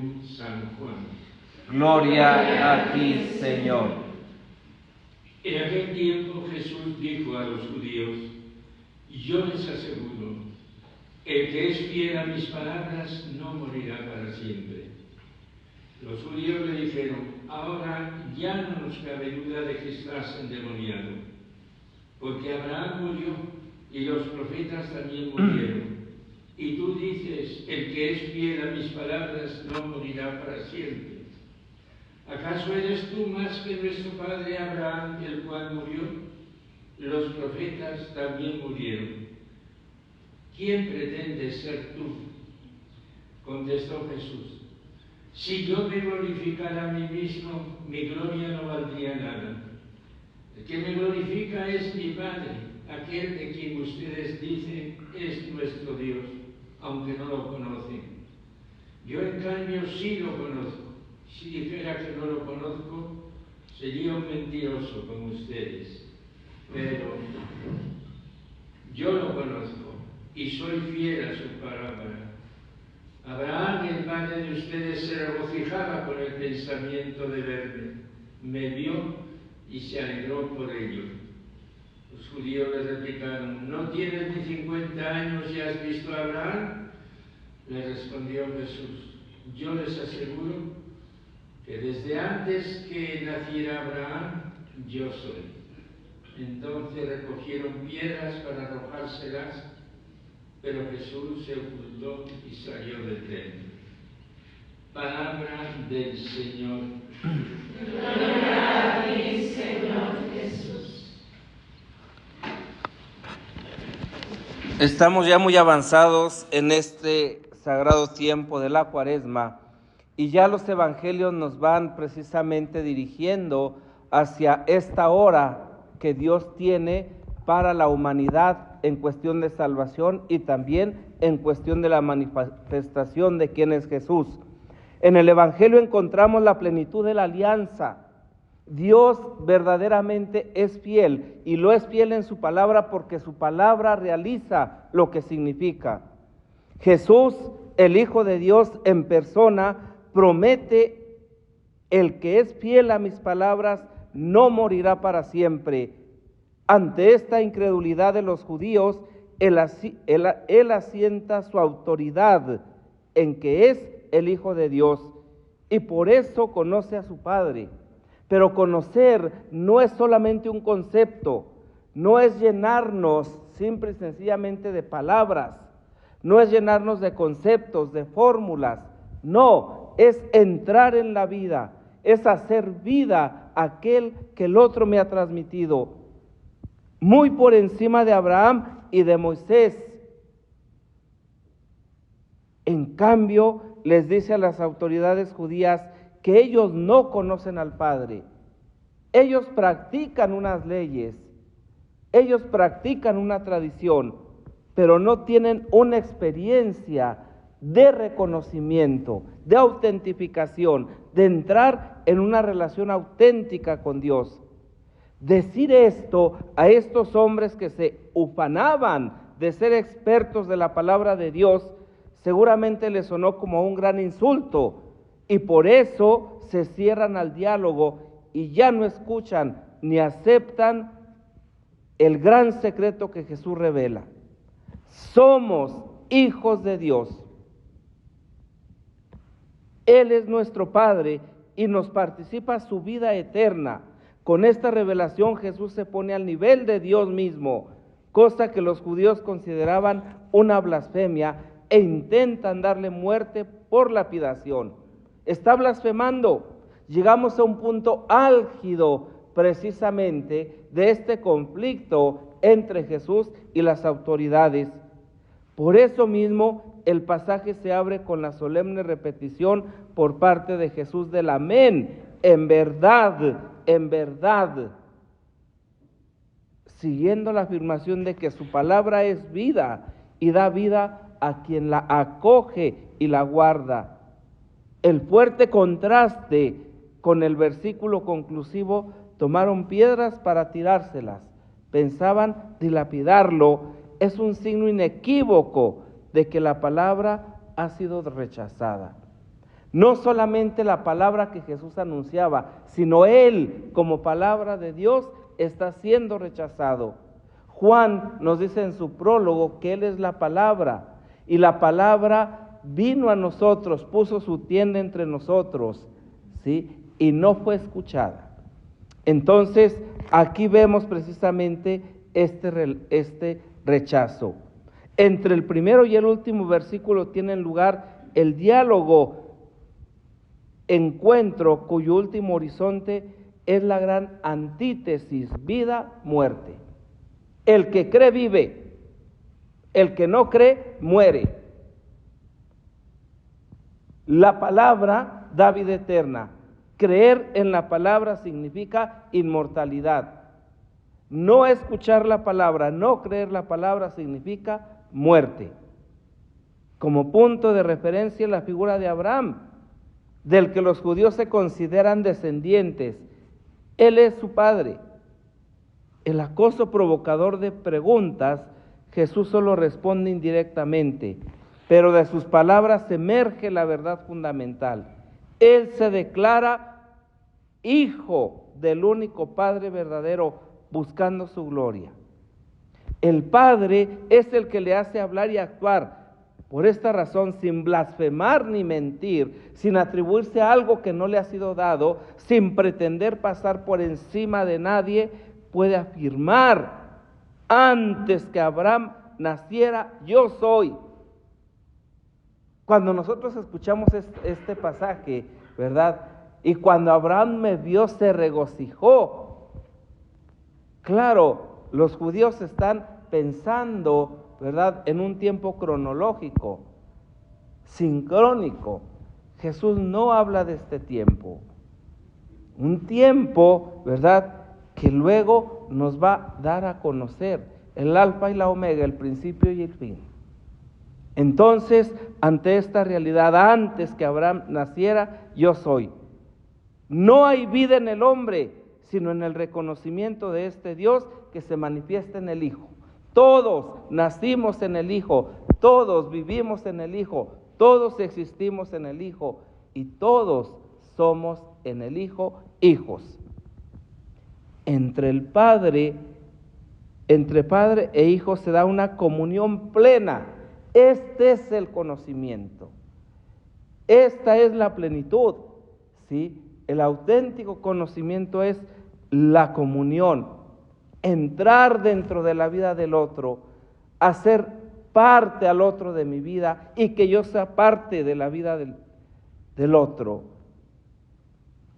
Evangelio San Juan. Gloria a ti, Señor. En aquel tiempo Jesús dijo a los judíos: yo les aseguro, el que es fiel a mis palabras no morirá para siempre. Los judíos le dijeron: ahora ya no nos cabe duda de que estás endemoniado, porque Abraham murió y los profetas también murieron. Y tú dices: el que es fiel a mis palabras no morirá para siempre. ¿Acaso eres tú más que nuestro padre Abraham, el cual murió? Los profetas también murieron. ¿Quién pretendes ser tú? Contestó Jesús: si yo me glorificara a mí mismo, mi gloria no valdría nada. El que me glorifica es mi Padre, aquel de quien ustedes dicen es nuestro Dios, aunque no lo conocen. Yo en cambio sí lo conozco. Si dijera que no lo conozco, sería un mentiroso como ustedes. Pero yo lo conozco y soy fiel a su palabra. Abraham, el padre de ustedes, se regocijaba con el pensamiento de verme. Me vio y se alegró por ello. Los judíos le replicaron: ¿no tienes ni 50 años y has visto a Abraham? Le respondió Jesús: yo les aseguro que desde antes que naciera Abraham, yo soy. Entonces recogieron piedras para arrojárselas, pero Jesús se ocultó y salió del templo. Palabra del Señor. Gloria a ti, Señor Jesús. Estamos ya muy avanzados en este sagrado tiempo de la Cuaresma y ya los evangelios nos van precisamente dirigiendo hacia esta hora que Dios tiene para la humanidad en cuestión de salvación y también en cuestión de la manifestación de quién es Jesús. En el evangelio encontramos la plenitud de la alianza. Dios verdaderamente es fiel y lo es fiel en su palabra porque su palabra realiza lo que significa. Jesús, el Hijo de Dios en persona, promete: el que es fiel a mis palabras no morirá para siempre. Ante esta incredulidad de los judíos, él asienta su autoridad en que es el Hijo de Dios y por eso conoce a su Padre. Pero conocer no es solamente un concepto, no es llenarnos simple y sencillamente de palabras, no es llenarnos de conceptos, de fórmulas, no, es entrar en la vida, es hacer vida aquel que el otro me ha transmitido, muy por encima de Abraham y de Moisés. En cambio, les dice a las autoridades judías que ellos no conocen al Padre. Ellos practican unas leyes, ellos practican una tradición, pero no tienen una experiencia de reconocimiento, de autentificación, de entrar en una relación auténtica con Dios. Decir esto a estos hombres que se ufanaban de ser expertos de la palabra de Dios, seguramente les sonó como un gran insulto, y por eso se cierran al diálogo y ya no escuchan ni aceptan el gran secreto que Jesús revela. Somos hijos de Dios. Él es nuestro Padre y nos participa su vida eterna. Con esta revelación Jesús se pone al nivel de Dios mismo, cosa que los judíos consideraban una blasfemia e intentan darle muerte por lapidación. Está blasfemando. Llegamos a un punto álgido precisamente de este conflicto entre Jesús y las autoridades. Por eso mismo el pasaje se abre con la solemne repetición por parte de Jesús del amén, en verdad, siguiendo la afirmación de que su palabra es vida y da vida a quien la acoge y la guarda. El fuerte contraste con el versículo conclusivo: tomaron piedras para tirárselas, pensaban dilapidarlo, es un signo inequívoco de que la palabra ha sido rechazada. No solamente la palabra que Jesús anunciaba, sino Él como palabra de Dios está siendo rechazado. Juan nos dice en su prólogo que Él es la palabra, y la palabra vino a nosotros, puso su tienda entre nosotros, ¿sí? Y no fue escuchada. Entonces, aquí vemos precisamente este rechazo. Entre el primero y el último versículo tienen lugar el diálogo, encuentro cuyo último horizonte es la gran antítesis, vida-muerte. El que cree vive, el que no cree muere. La palabra da vida eterna. Creer en la palabra significa inmortalidad. No escuchar la palabra, no creer la palabra significa muerte. Como punto de referencia la figura de Abraham, del que los judíos se consideran descendientes. Él es su padre. El acoso provocador de preguntas, Jesús solo responde indirectamente, pero de sus palabras emerge la verdad fundamental. Él se declara hijo del único Padre verdadero, buscando su gloria. El Padre es el que le hace hablar y actuar. Por esta razón, sin blasfemar ni mentir, sin atribuirse a algo que no le ha sido dado, sin pretender pasar por encima de nadie, puede afirmar: antes que Abraham naciera, yo soy. Cuando nosotros escuchamos este pasaje, ¿verdad? Y cuando Abraham me vio, se regocijó. Claro, los judíos están pensando, ¿verdad?, en un tiempo cronológico, sincrónico. Jesús no habla de este tiempo. Un tiempo, ¿verdad?, que luego nos va a dar a conocer el alfa y la omega, el principio y el fin. Entonces, ante esta realidad, antes que Abraham naciera, yo soy. No hay vida en el hombre, sino en el reconocimiento de este Dios que se manifiesta en el Hijo. Todos nacimos en el Hijo, todos vivimos en el Hijo, todos existimos en el Hijo y todos somos en el Hijo hijos. Entre Padre e Hijo se da una comunión plena. Este es el conocimiento. Esta es la plenitud, ¿sí? El auténtico conocimiento es la comunión, entrar dentro de la vida del otro, hacer parte al otro de mi vida y que yo sea parte de la vida del otro.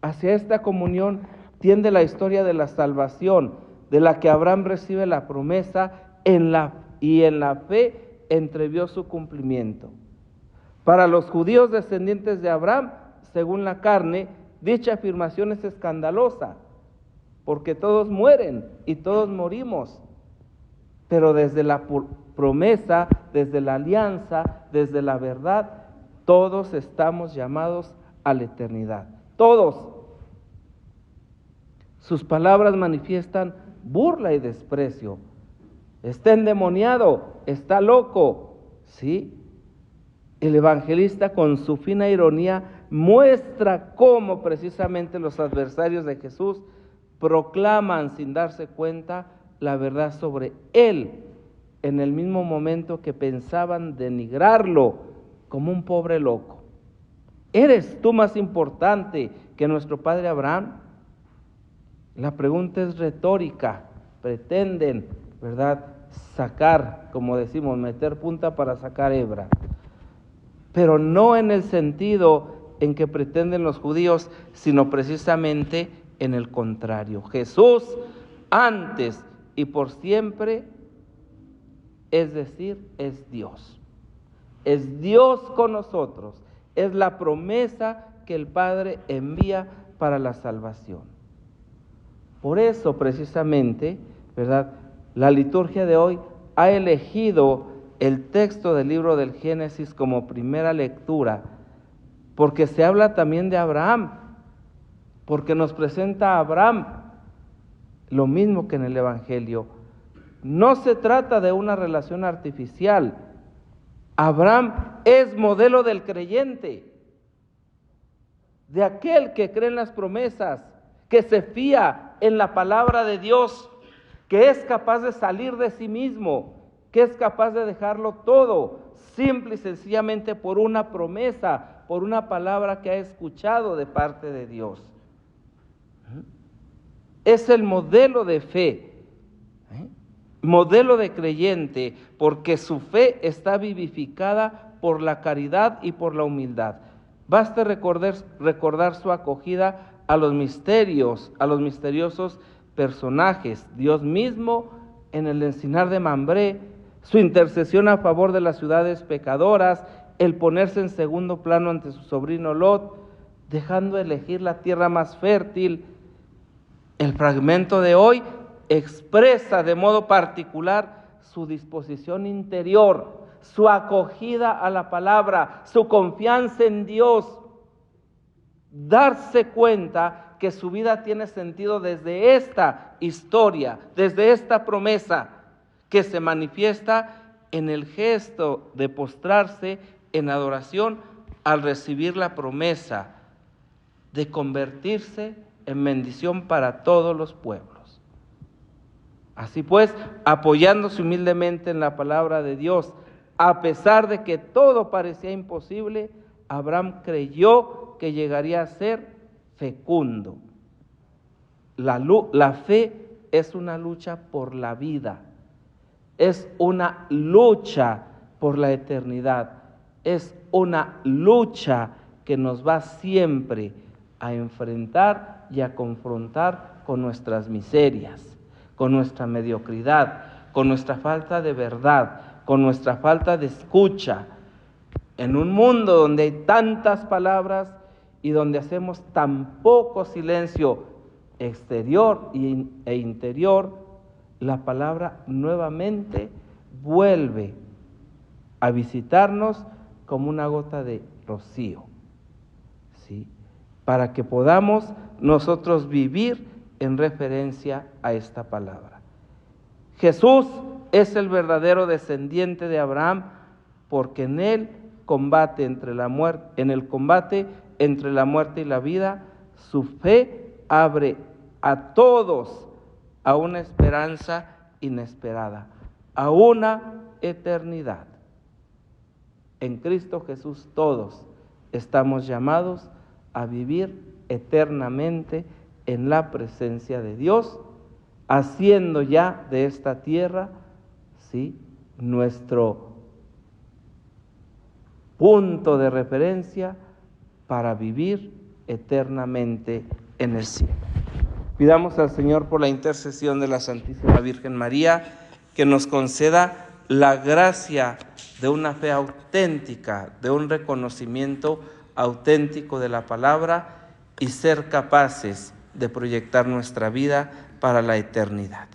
Hacia esta comunión tiende la historia de la salvación, de la que Abraham recibe la promesa y en la fe entrevió su cumplimiento. Para los judíos descendientes de Abraham, según la carne, dicha afirmación es escandalosa, porque todos mueren y todos morimos. Pero desde la promesa, desde la alianza, desde la verdad, todos estamos llamados a la eternidad. Todos. Sus palabras manifiestan burla y desprecio. Está endemoniado, está loco, ¿sí? El evangelista, con su fina ironía, muestra cómo precisamente los adversarios de Jesús proclaman sin darse cuenta la verdad sobre él, en el mismo momento que pensaban denigrarlo como un pobre loco. ¿Eres tú más importante que nuestro padre Abraham? La pregunta es retórica. Pretenden, ¿verdad?, sacar, como decimos, meter punta para sacar hebra, pero no en el sentido en que pretenden los judíos, sino precisamente en el contrario. Jesús, antes y por siempre, es decir, es Dios. Es Dios con nosotros. Es la promesa que el Padre envía para la salvación. Por eso, precisamente, ¿verdad?, la liturgia de hoy ha elegido el texto del libro del Génesis como primera lectura, porque se habla también de Abraham, porque nos presenta a Abraham lo mismo que en el Evangelio. No se trata de una relación artificial. Abraham es modelo del creyente. de aquel que cree en las promesas, que se fía en la palabra de Dios, que es capaz de salir de sí mismo, que es capaz de dejarlo todo, simple y sencillamente por una promesa, por una palabra que ha escuchado de parte de Dios. Es el modelo de fe, modelo de creyente, porque su fe está vivificada por la caridad y por la humildad. Basta recordar su acogida a los misterios, a los misteriosos personajes, Dios mismo en el encinar de Mambré, su intercesión a favor de las ciudades pecadoras, el ponerse en segundo plano ante su sobrino Lot, dejando elegir la tierra más fértil. El fragmento de hoy expresa de modo particular su disposición interior, su acogida a la palabra, su confianza en Dios, darse cuenta que su vida tiene sentido desde esta historia, desde esta promesa, que se manifiesta en el gesto de postrarse en adoración al recibir la promesa de convertirse en bendición para todos los pueblos. Así pues, apoyándose humildemente en la palabra de Dios, a pesar de que todo parecía imposible, Abraham creyó que llegaría a ser fecundo. La fe es una lucha por la vida, es una lucha por la eternidad, es una lucha que nos va siempre a enfrentar y a confrontar con nuestras miserias, con nuestra mediocridad, con nuestra falta de verdad, con nuestra falta de escucha, en un mundo donde hay tantas palabras y donde hacemos tan poco silencio exterior e interior. La palabra nuevamente vuelve a visitarnos como una gota de rocío, ¿sí? Para que podamos nosotros vivir en referencia a esta palabra. Jesús es el verdadero descendiente de Abraham, porque en el combate entre la muerte y la vida, su fe abre a todos a una esperanza inesperada, a una eternidad. En Cristo Jesús todos estamos llamados a vivir eternamente en la presencia de Dios, haciendo ya de esta tierra, ¿sí?, nuestro punto de referencia para vivir eternamente en el cielo. Pidamos al Señor, por la intercesión de la Santísima Virgen María, que nos conceda la gracia de una fe auténtica, de un reconocimiento auténtico de la palabra y ser capaces de proyectar nuestra vida para la eternidad.